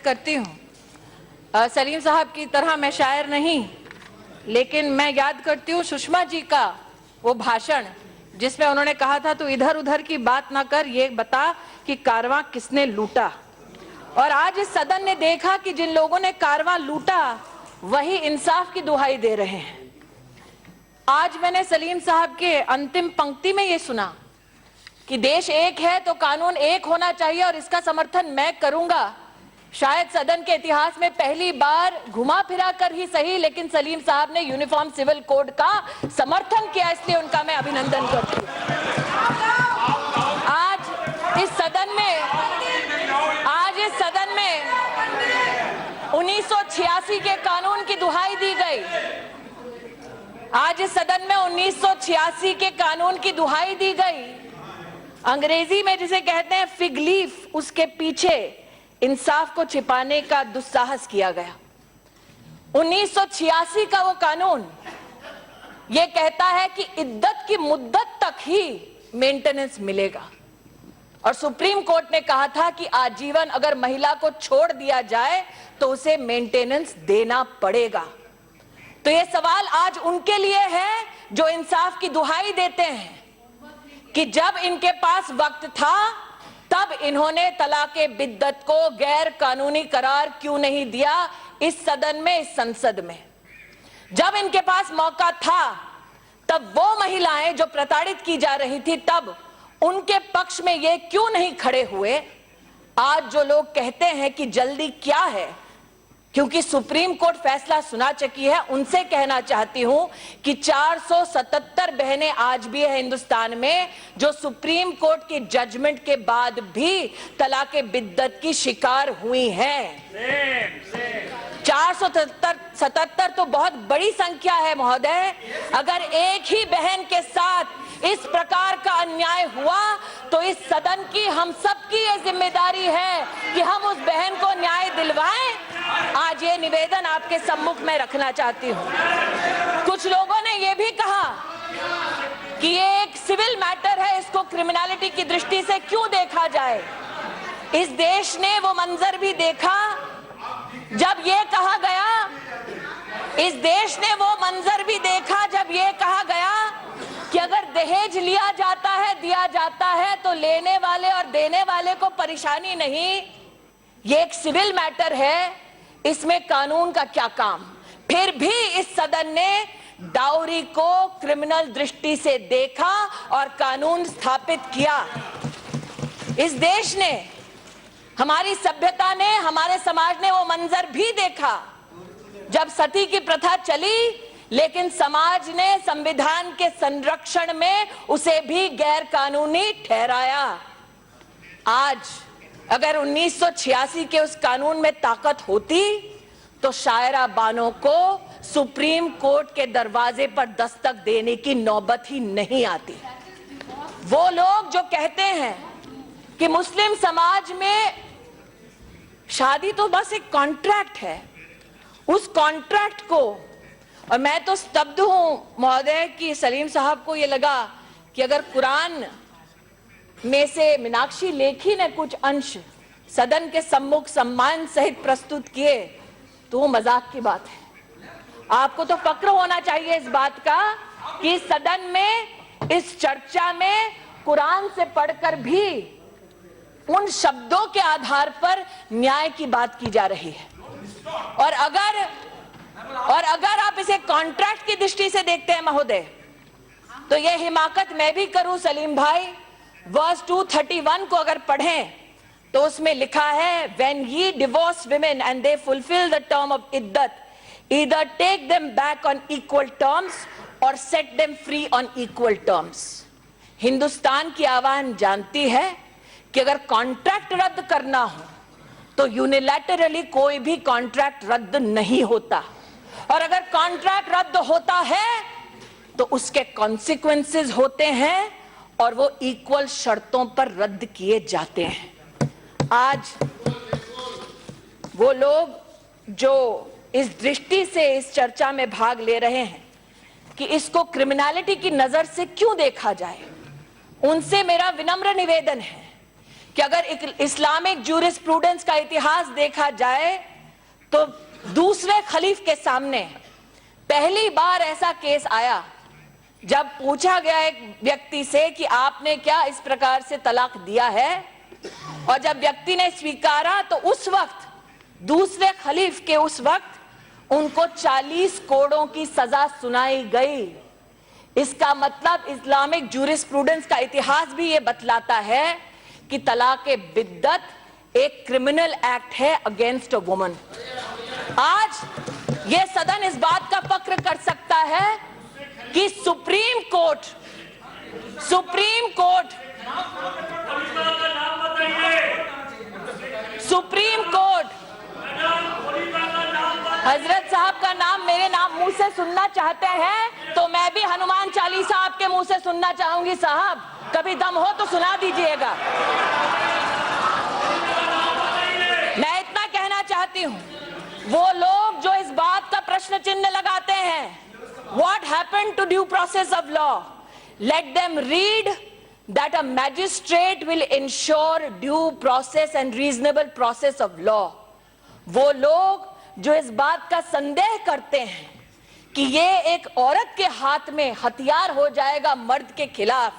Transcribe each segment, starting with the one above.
व्यक्त करती हूँ। सलीम साहब की तरह मैं शायर नहीं, लेकिन मैं याद करती हूँ सुषमा जी का वो भाषण जिसमें उन्होंने कहा था, तू इधर उधर की बात ना कर, ये बता कि कारवां किसने लूटा। और आज इस सदन ने देखा कि जिन लोगों ने कारवां लूटा वही इंसाफ की दुहाई दे रहे हैं। आज मैंने सलीम साहब के अंतिम पंक्ति में ये सुना कि देश एक है तो कानून एक होना चाहिए और इसका समर्थन मैं करूंगा। शायद सदन के इतिहास में पहली बार घुमा फिरा कर ही सही, लेकिन सलीम साहब ने यूनिफॉर्म सिविल कोड का समर्थन किया, इसलिए उनका मैं अभिनंदन करती हूँ। आज इस सदन में 1986 के कानून की दुहाई दी गई। आज इस सदन में 1986 के कानून की दुहाई दी गई। अंग्रेजी में जिसे कहते हैं फिग लीफ, उसके पीछे इंसाफ को छिपाने का दुस्साहस किया गया। 1986 का वो कानून ये कहता है कि इद्दत की मुद्दत तक ही मेंटेनेंस मिलेगा, और सुप्रीम कोर्ट ने कहा था कि आजीवन अगर महिला को छोड़ दिया जाए तो उसे मेंटेनेंस देना पड़ेगा। तो ये सवाल आज उनके लिए है जो इंसाफ की दुहाई देते हैं कि जब इनके पास वक्त था तब इन्होंने तलाके बिद्दत को गैर कानूनी करार क्यों नहीं दिया इस सदन में, इस संसद में। जब इनके पास मौका था तब वो महिलाएं जो प्रताड़ित की जा रही थी, तब उनके पक्ष में ये क्यों नहीं खड़े हुए। आज जो लोग कहते हैं कि जल्दी क्या है क्योंकि सुप्रीम कोर्ट फैसला सुना चुकी है, उनसे कहना चाहती हूं कि 477 बहनें आज भी है हिंदुस्तान में जो सुप्रीम कोर्ट की जजमेंट के बाद भी तलाके बिद्दत की शिकार हुई हैं। 477 तो बहुत बड़ी संख्या है महोदय। अगर एक ही बहन के साथ इस प्रकार का अन्याय हुआ तो इस सदन की, हम सबकी ये जिम्मेदारी है कि हम उस बहन को न्याय दिलवाएं। आज ये निवेदन आपके सम्मुख में रखना चाहती हूं। कुछ लोगों ने ये भी कहा कि ये एक सिविल मैटर है, इसको क्रिमिनलिटी की दृष्टि से क्यों देखा जाए। इस देश ने वो मंजर भी देखा जब ये कहा गया, इस देश ने वो मंजर भी देखा जब ये कहा गया कि अगर दहेज लिया जाता है, दिया जाता है तो लेने वाले और देने वाले को परेशानी नहीं। ये एक सिविल मैटर है, इसमें कानून का क्या काम। फिर भी इस सदन ने डाउरी को क्रिमिनल दृष्टि से देखा और कानून स्थापित किया। इस देश ने, हमारी सभ्यता ने, हमारे समाज ने वो मंजर भी देखा जब सती की प्रथा चली, लेकिन समाज ने संविधान के संरक्षण में उसे भी गैर कानूनी ठहराया। आज अगर 1986 के उस कानून में ताकत होती तो शायरा बानो को सुप्रीम कोर्ट के दरवाजे पर दस्तक देने की नौबत ही नहीं आती। वो लोग जो कहते हैं कि मुस्लिम समाज में शादी तो बस एक कॉन्ट्रैक्ट है, उस कॉन्ट्रैक्ट को, और मैं तो स्तब्ध हूं महोदय कि सलीम साहब को ये लगा कि अगर कुरान में से मीनाक्षी लेखी ने कुछ अंश सदन के सम्मुख सम्मान सहित प्रस्तुत किए तो वो मजाक की बात है। आपको तो फक्र होना चाहिए इस बात का कि सदन में, इस चर्चा में कुरान से पढ़कर भी उन शब्दों के आधार पर न्याय की बात की जा रही है। और अगर आप इसे कॉन्ट्रैक्ट की दृष्टि से देखते हैं महोदय, तो यह हिमाकत मैं भी करूं सलीम भाई। वर्स 231 को अगर पढ़ें तो उसमें लिखा है, when ye divorce women and they fulfill the term of iddat, either take them back on equal terms or set them free on equal terms। Hindustan की आवाम जानती है कि अगर कॉन्ट्रैक्ट रद्द करना हो तो यूनिलैटरली कोई भी कॉन्ट्रैक्ट रद्द नहीं होता, और अगर कॉन्ट्रैक्ट रद्द होता है तो उसके कॉन्सिक्वेंसेस होते हैं और वो इक्वल शर्तों पर रद्द किए जाते हैं। आज वो लोग जो इस दृष्टि से इस चर्चा में भाग ले रहे हैं कि इसको क्रिमिनलिटी की नजर से क्यों देखा जाए, उनसे मेरा विनम्र निवेदन है कि अगर इस्लामिक ज्यूरिस्प्रूडेंस का इतिहास देखा जाए तो दूसरे खलीफ के सामने पहली बार ऐसा केस आया जब पूछा गया एक व्यक्ति से कि आपने क्या इस प्रकार से तलाक दिया है, और जब व्यक्ति ने स्वीकारा तो उस वक्त दूसरे खलीफ के उस वक्त उनको 40 कोड़ों की सजा सुनाई गई। इसका मतलब इस्लामिक ज्यूरिस्प्रूडेंस का इतिहास भी ये बतलाता है कि तलाक़े बिद्दत एक क्रिमिनल एक्ट है अगेंस्ट अ वुमन। आज ये सदन इस बात का फख्र कर सकता है कि सुप्रीम कोर्ट हजरत साहब का नाम मेरे नाम मुंह से सुनना चाहते हैं तो मैं भी हनुमान चालीसा आपके मुंह से सुनना चाहूंगी। साहब कभी दम हो तो सुना दीजिएगा। मैं इतना कहना चाहती हूं, वो लोग जो इस बात का प्रश्न चिन्ह लगाते हैं what happened to due process of law, let them read that a magistrate will ensure due process and reasonable process of law। वो लोग जो इस बात का संदेह करते हैं कि ये एक औरत के हाथ में हथियार हो जाएगा मर्द के खिलाफ,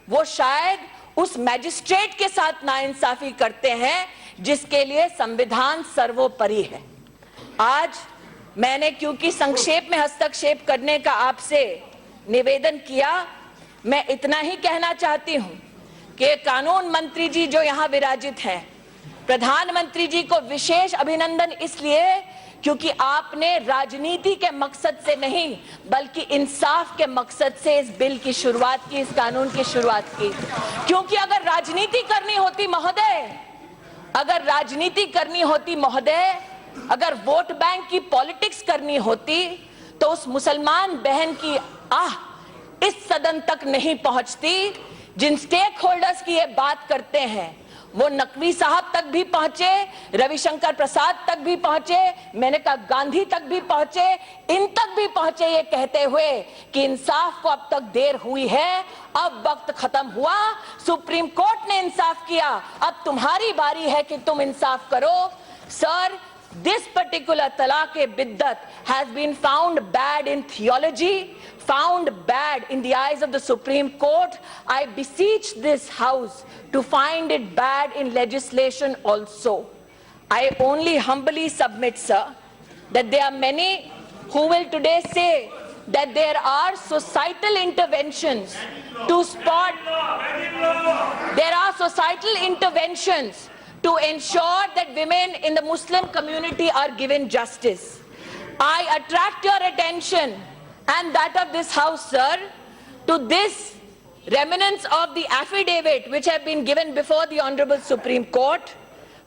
वो शायद उस मैजिस्ट्रेट के साथ नाइंसाफी करते हैं जिसके लिए संविधान सर्वोपरि है। आज मैंने क्योंकि संक्षेप में हस्तक्षेप करने का आपसे निवेदन किया, मैं इतना ही कहना चाहती हूं कि कानून मंत्री जी जो यहां विराजित हैं, प्रधानमंत्री जी को विशेष अभिनंदन इसलिए क्योंकि आपने राजनीति के मकसद से नहीं बल्कि इंसाफ के मकसद से इस बिल की शुरुआत की, इस कानून की शुरुआत की। क्योंकि अगर राजनीति करनी होती महोदय, अगर वोट बैंक की पॉलिटिक्स करनी होती तो उस मुसलमान बहन की आह इस सदन तक नहीं पहुंचती। जिन स्टेक होल्डर्स की ये बात करते हैं वो नकवी साहब तक भी पहुंचे, रविशंकर प्रसाद तक भी पहुंचे, मेनका गांधी तक भी पहुंचे, इन तक भी पहुंचे ये कहते हुए कि इंसाफ को अब तक देर हुई है, अब वक्त खत्म हुआ, सुप्रीम कोर्ट ने इंसाफ किया, अब तुम्हारी बारी है कि तुम इंसाफ करो। Sir, this particular talaq-e-biddat has been found bad in theology, found bad in the eyes of the Supreme Court. I beseech this House to find it bad in legislation also. I only humbly submit, sir, that there are many who will today say that there are societal interventions to spot, there are societal interventions to ensure that women in the Muslim community are given justice. I attract your attention and that of this House, sir, to this remnants of the affidavit which have been given before the Honorable Supreme Court,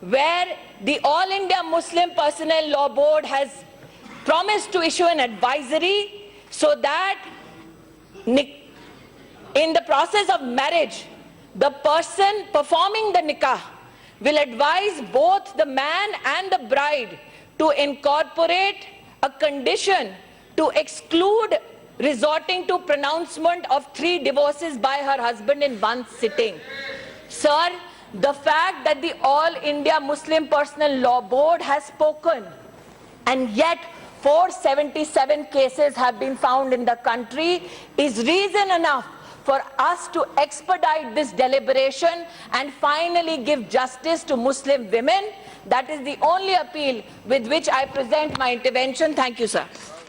where the All India Muslim Personnel Law Board has promised to issue an advisory so that in the process of marriage, the person performing the nikah will advise both the man and the bride to incorporate a condition to exclude resorting to pronouncement of 3 divorces by her husband in one sitting. Sir, the fact that the All India Muslim Personnel Law Board has spoken and yet 477 cases have been found in the country is reason enough for us to expedite this deliberation and finally give justice to Muslim women. That is the only appeal with which I present my intervention. Thank you, sir.